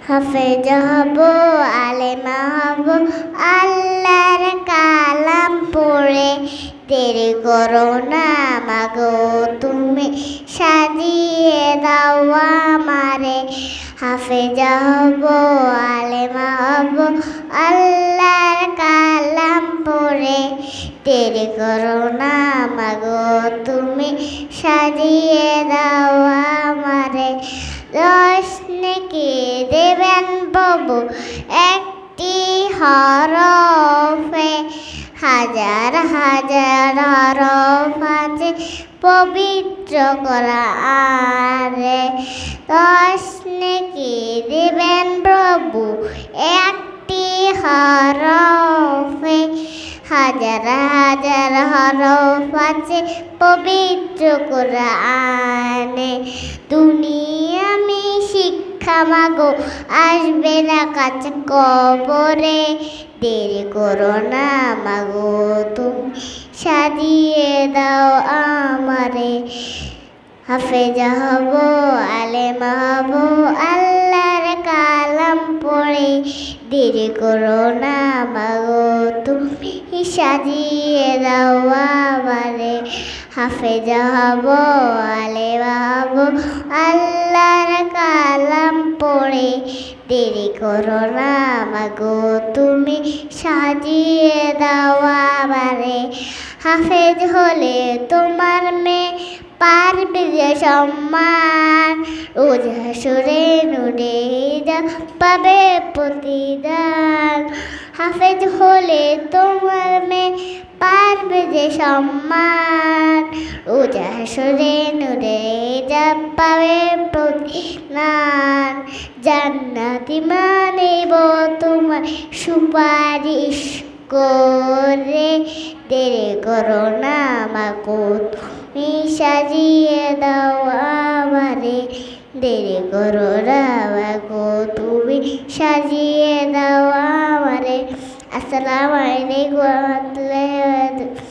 হাফেজ হব আলেমা হব আল্লাহর কালাম পড়ে দেরি করো না মাগো তুমি সাজিয়ে দাও আমারে হাফেজ হব আলেমা হব আল্লাহর কালাম পড়ে দেরি করো না মাগো তুমি সাজিয়ে দাও আমারে রোশনি দেবেন প্রভু একটি হরফে হাজার হাজার হরফ আছে পবিত্র কোরআনে রোশনি দেবেন প্রভু একটি হরফে হাজার হাজার হরফ আছে পবিত্র কোরআনে দুনিয়া আমি শিক্ষা মাগো আসবে না কাছে কবরে দেরি করো না মাগো তুমি সাজিয়ে দাও আমারে হাফেজ হব আলেমা হব আল্লাহর কালাম পড়ে দেরি করো না মাগো তুমি সাজিয়ে দাও আমারে হাফেজ হব আলেমা হব আল্লাহর কালাম পড়ে দেরি করো না মাগো তুমি সাজিয়ে দাও আমারে হাফেজ হলে তোমার মেয়ে পারবে যে সম্মান রোজ হাসরে নূরে পাবে প্রতিদান হাফেজ হলে তোমার মেয়ে পারবে যে সম্মান রোজ হাসরে নূরে পাবে প্রতিদান জান্নাতি মানিব তোমার সুপারিশ করে দেরি করো না মাগো তুমি সাজিয়ে দাও আমারে দেরি করো না মাগো তুমি সাজিয়ে দাও আমারে আসসালামু আলাইকুম ওয়া রাহমাতুল্লাহি ওয়া বারাকাতুহু